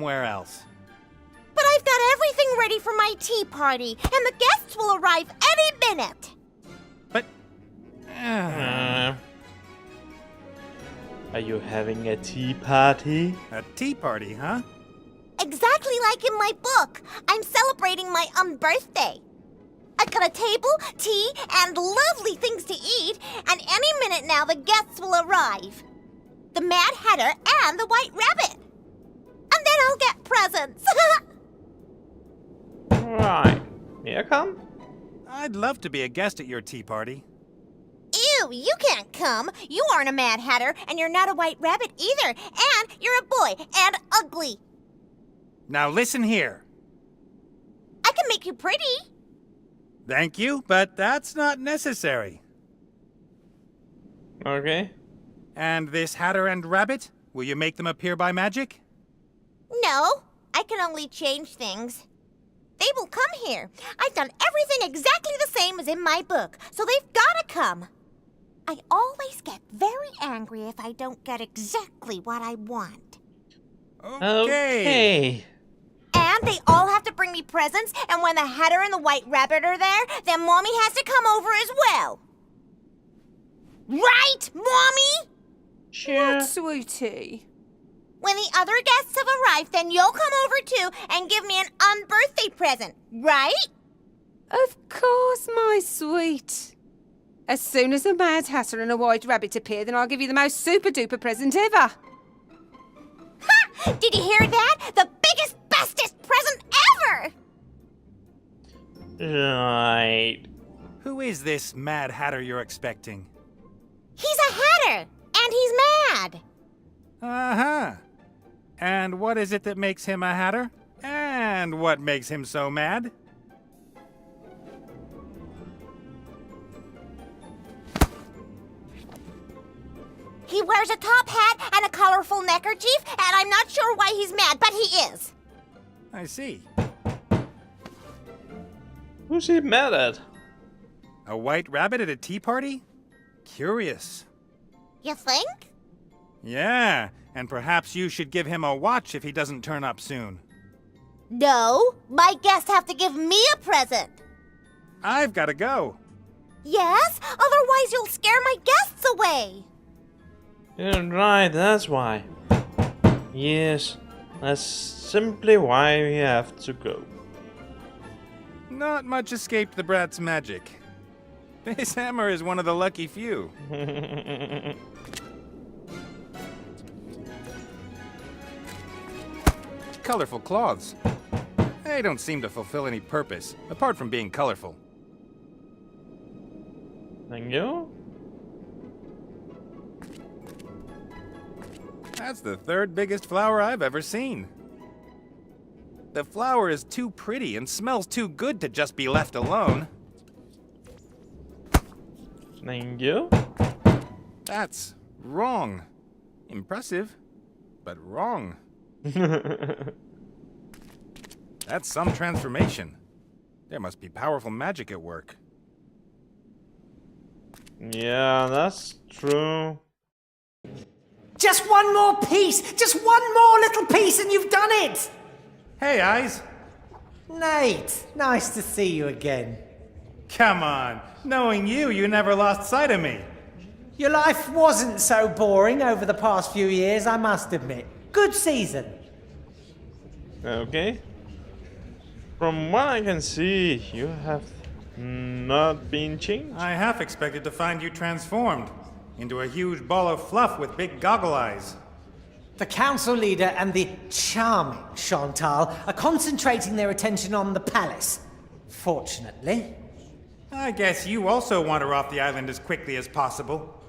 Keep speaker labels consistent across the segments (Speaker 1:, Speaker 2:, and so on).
Speaker 1: somewhere else.
Speaker 2: But I've got everything ready for my tea party, and the guests will arrive any minute.
Speaker 1: But...
Speaker 3: Are you having a tea party?
Speaker 1: A tea party, huh?
Speaker 2: Exactly like in my book. I'm celebrating my birthday. I've got a table, tea, and lovely things to eat, and any minute now the guests will arrive. The Mad Hatter and the White Rabbit. And then I'll get presents.
Speaker 3: Right. Here come.
Speaker 1: I'd love to be a guest at your tea party.
Speaker 2: Ew, you can't come. You aren't a Mad Hatter, and you're not a White Rabbit either. And you're a boy, and ugly.
Speaker 1: Now listen here.
Speaker 2: I can make you pretty.
Speaker 1: Thank you, but that's not necessary.
Speaker 3: Okay.
Speaker 1: And this Hatter and Rabbit? Will you make them appear by magic?
Speaker 2: No, I can only change things. They will come here. I've done everything exactly the same as in my book, so they've gotta come. I always get very angry if I don't get exactly what I want.
Speaker 3: Okay.
Speaker 2: And they all have to bring me presents, and when the Hatter and the White Rabbit are there, then Mommy has to come over as well. Right, Mommy?
Speaker 3: Sure.
Speaker 4: What, sweetie?
Speaker 2: When the other guests have arrived, then you'll come over too and give me an unbirthday present, right?
Speaker 4: Of course, my sweet. As soon as a Mad Hatter and a White Rabbit appear, then I'll give you the most super-duper present ever.
Speaker 2: Ha! Did you hear that? The biggest, bestest present ever!
Speaker 3: Right.
Speaker 1: Who is this Mad Hatter you're expecting?
Speaker 2: He's a Hatter, and he's mad.
Speaker 1: Uh-huh. And what is it that makes him a Hatter? And what makes him so mad?
Speaker 2: He wears a top hat and a colorful neckerchief, and I'm not sure why he's mad, but he is.
Speaker 1: I see.
Speaker 3: Who's he mad at?
Speaker 1: A white rabbit at a tea party? Curious.
Speaker 2: You think?
Speaker 1: Yeah, and perhaps you should give him a watch if he doesn't turn up soon.
Speaker 2: No, my guests have to give me a present.
Speaker 1: I've got to go.
Speaker 2: Yes, otherwise you'll scare my guests away.
Speaker 3: Yeah, right, that's why. Yes, that's simply why we have to go.
Speaker 1: Not much escaped the brat's magic. This hammer is one of the lucky few. Colorful cloths. They don't seem to fulfill any purpose, apart from being colorful.
Speaker 3: Thank you.
Speaker 1: That's the third biggest flower I've ever seen. The flower is too pretty and smells too good to just be left alone.
Speaker 3: Thank you.
Speaker 1: That's wrong. Impressive, but wrong. That's some transformation. There must be powerful magic at work.
Speaker 3: Yeah, that's true.
Speaker 5: Just one more piece! Just one more little piece and you've done it!
Speaker 1: Hey, Eyes!
Speaker 5: Nate, nice to see you again.
Speaker 1: Come on! Knowing you, you never lost sight of me.
Speaker 5: Your life wasn't so boring over the past few years, I must admit. Good season.
Speaker 3: Okay. From what I can see, you have not been changed.
Speaker 1: I half expected to find you transformed into a huge ball of fluff with big goggle eyes.
Speaker 5: The council leader and the charming Chantal are concentrating their attention on the palace. Fortunately.
Speaker 1: I guess you also want her off the island as quickly as possible.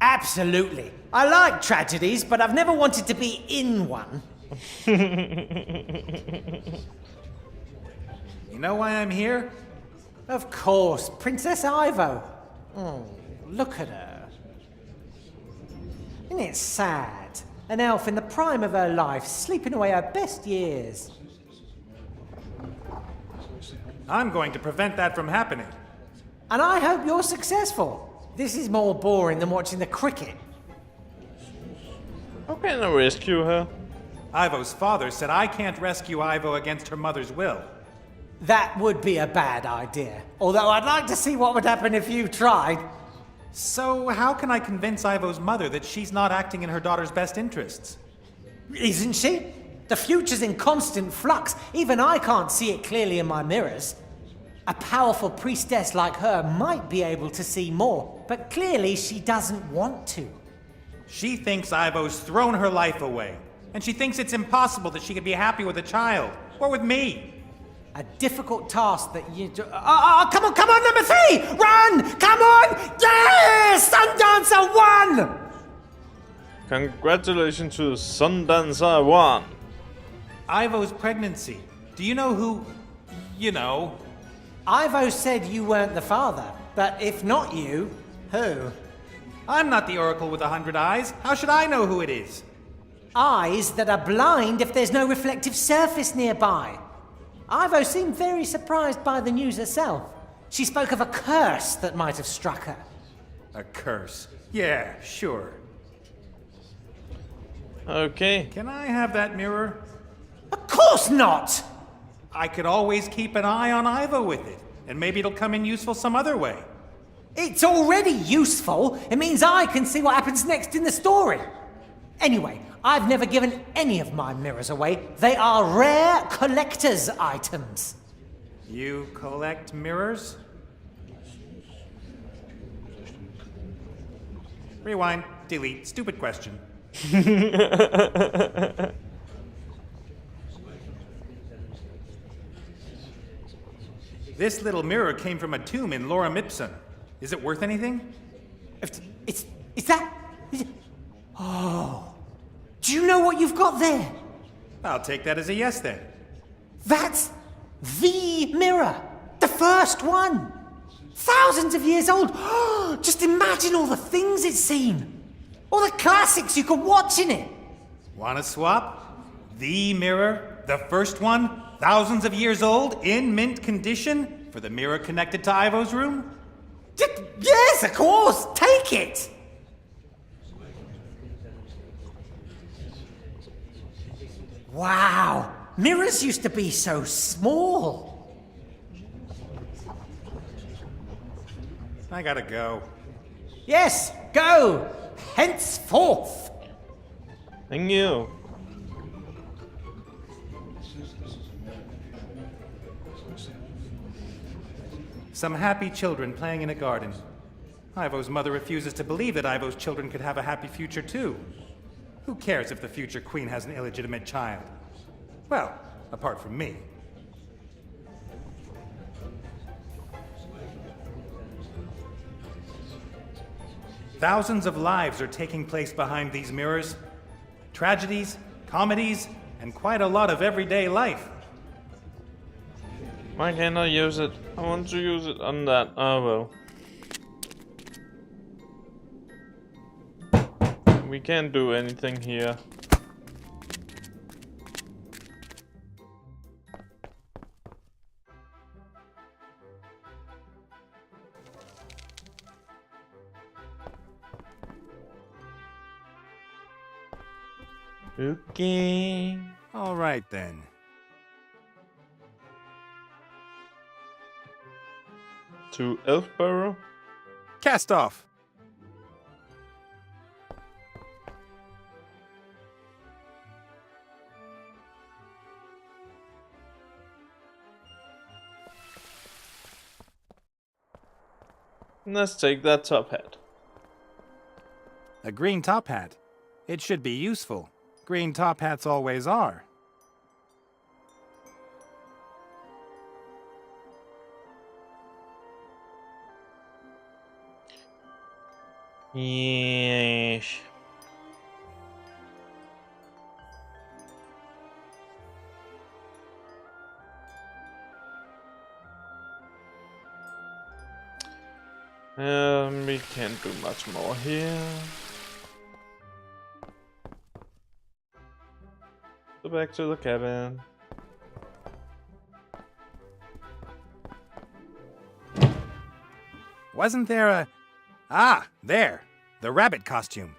Speaker 5: Absolutely. I like tragedies, but I've never wanted to be in one.
Speaker 1: You know why I'm here?
Speaker 5: Of course, Princess Ivo. Oh, look at her. Isn't it sad? An elf in the prime of her life, sleeping away her best years.
Speaker 1: I'm going to prevent that from happening.
Speaker 5: And I hope you're successful. This is more boring than watching the cricket.
Speaker 3: How can I rescue her?
Speaker 1: Ivo's father said I can't rescue Ivo against her mother's will.
Speaker 5: That would be a bad idea. Although I'd like to see what would happen if you tried.
Speaker 1: So how can I convince Ivo's mother that she's not acting in her daughter's best interests?
Speaker 5: Isn't she? The future's in constant flux. Even I can't see it clearly in my mirrors. A powerful priestess like her might be able to see more, but clearly she doesn't want to.
Speaker 1: She thinks Ivo's thrown her life away, and she thinks it's impossible that she could be happy with a child, or with me.
Speaker 5: A difficult task that you do. Come on, number 3! Run! Come on! Yes! Sundancer won!
Speaker 3: Congratulations to Sundancer 1.
Speaker 1: Ivo's pregnancy. Do you know who... you know...
Speaker 5: Ivo said you weren't the father, but if not you, who?
Speaker 1: I'm not the Oracle with 100 eyes. How should I know who it is?
Speaker 5: Eyes that are blind if there's no reflective surface nearby. Ivo seemed very surprised by the news herself. She spoke of a curse that might have struck her.
Speaker 1: A curse. Yeah, sure.
Speaker 3: Okay.
Speaker 1: Can I have that mirror?
Speaker 5: Of course not!
Speaker 1: I could always keep an eye on Ivo with it, and maybe it'll come in useful some other way.
Speaker 5: It's already useful. It means I can see what happens next in the story. Anyway, I've never given any of my mirrors away. They are rare collector's items.
Speaker 1: You collect mirrors? Rewind, delete, stupid question. This little mirror came from a tomb in Lorem Ipsum. Is it worth anything?
Speaker 5: It's that... Oh. Do you know what you've got there?
Speaker 1: I'll take that as a yes then.
Speaker 5: That's the mirror. The first one. Thousands of years old. Just imagine all the things it's seen. All the classics you could watch in it.
Speaker 1: Wanna swap? The mirror, the first one, thousands of years old, in mint condition, for the mirror connected to Ivo's room?
Speaker 5: Yes, of course. Take it. Wow. Mirrors used to be so small.
Speaker 1: I gotta go.
Speaker 5: Yes, go. Henceforth.
Speaker 3: Thank you.
Speaker 1: Some happy children playing in a garden. Ivo's mother refuses to believe that Ivo's children could have a happy future too. Who cares if the future queen has an illegitimate child? Well, apart from me. Thousands of lives are taking place behind these mirrors. Tragedies, comedies, and quite a lot of everyday life.
Speaker 3: Why can't I use it? I want to use it on that. Oh well. We can't do anything here. Okay.
Speaker 1: All right then.
Speaker 3: To Burro.
Speaker 1: Cast off.
Speaker 3: Let's take that top hat.
Speaker 1: A green top hat. It should be useful. Green top hats always are.
Speaker 3: Yes. We can't do much more here. Go back to the cabin.
Speaker 1: Wasn't there a... Ah, there. The rabbit costume.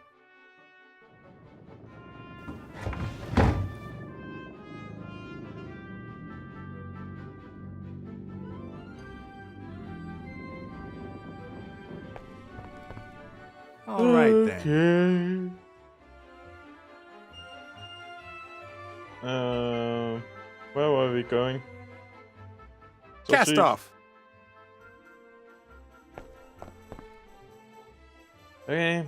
Speaker 1: All right then.
Speaker 3: Where were we going? So
Speaker 1: Cast off.
Speaker 3: Okay,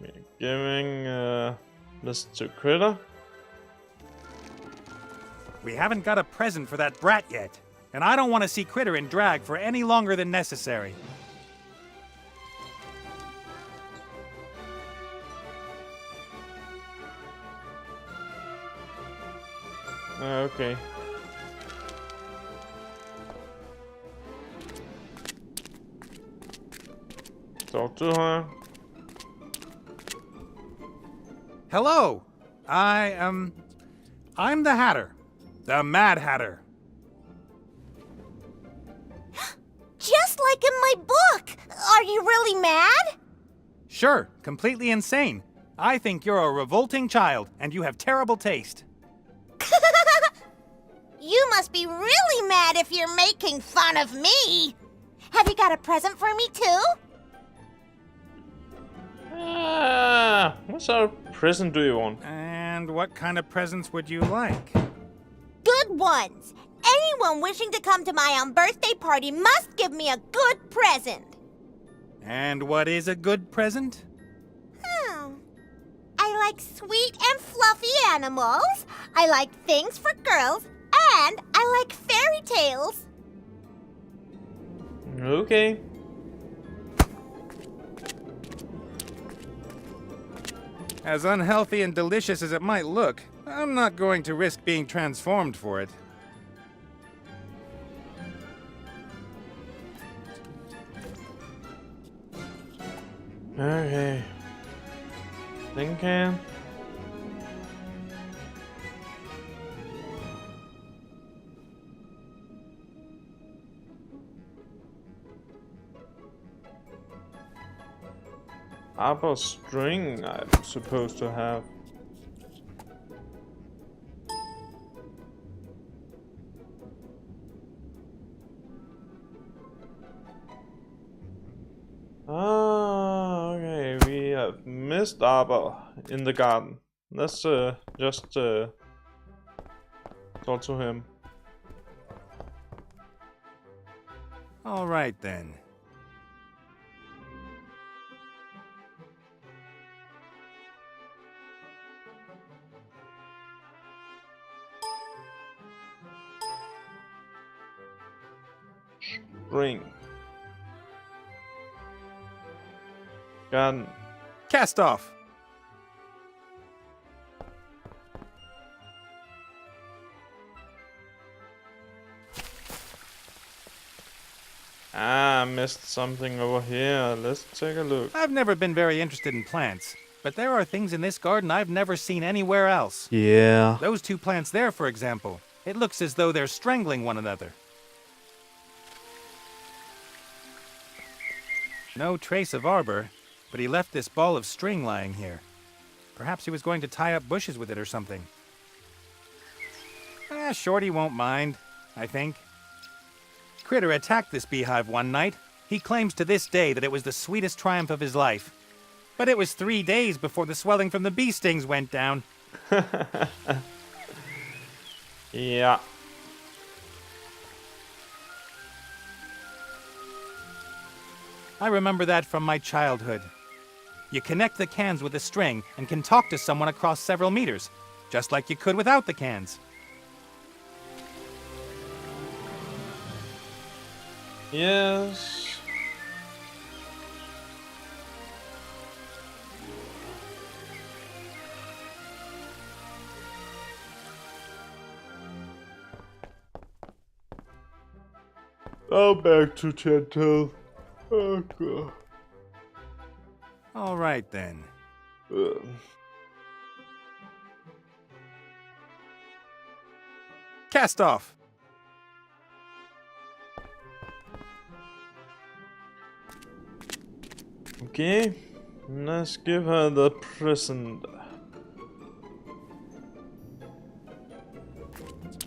Speaker 3: we're giving this to Critter.
Speaker 1: We haven't got a present for that brat yet, and I don't want to see Critter in drag for any longer than necessary.
Speaker 3: Okay. Talk to her.
Speaker 1: Hello. I'm the Hatter. The Mad Hatter.
Speaker 2: Just like in my book! Are you really mad?
Speaker 1: Sure, completely insane. I think you're a revolting child, and you have terrible taste.
Speaker 2: You must be really mad if you're making fun of me. Have you got a present for me too?
Speaker 3: What sort of present do you want?
Speaker 1: And what kind of presents would you like?
Speaker 2: Good ones. Anyone wishing to come to my birthday party must give me a good present.
Speaker 1: And what is a good present?
Speaker 2: I like sweet and fluffy animals. I like things for girls. And I like fairy tales.
Speaker 3: Okay.
Speaker 1: As unhealthy and delicious as it might look, I'm not going to risk being transformed for it.
Speaker 3: Okay. Tin can. Upper string I'm supposed to have. Ah, okay, we have missed Arbor in the garden. Let's just talk to him.
Speaker 1: All right then.
Speaker 3: Ring. Garden.
Speaker 1: Cast off.
Speaker 3: Ah, I missed something over here. Let's take a look.
Speaker 1: I've never been very interested in plants, but there are things in this garden I've never seen anywhere else.
Speaker 3: Yeah.
Speaker 1: Those two plants there, for example. It looks as though they're strangling one another. No trace of arbor, but he left this ball of string lying here. Perhaps he was going to tie up bushes with it or something. Shorty won't mind, I think. Critter attacked this beehive one night. He claims to this day that it was the sweetest triumph of his life. But it was 3 days before the swelling from the bee stings went down.
Speaker 3: Yeah.
Speaker 1: I remember that from my childhood. You connect the cans with a string and can talk to someone across several meters, just like you could without the cans.
Speaker 3: Yes. Now back to Gentle. Oh god.
Speaker 1: All right then. Cast off.
Speaker 3: Okay, let's give her the present.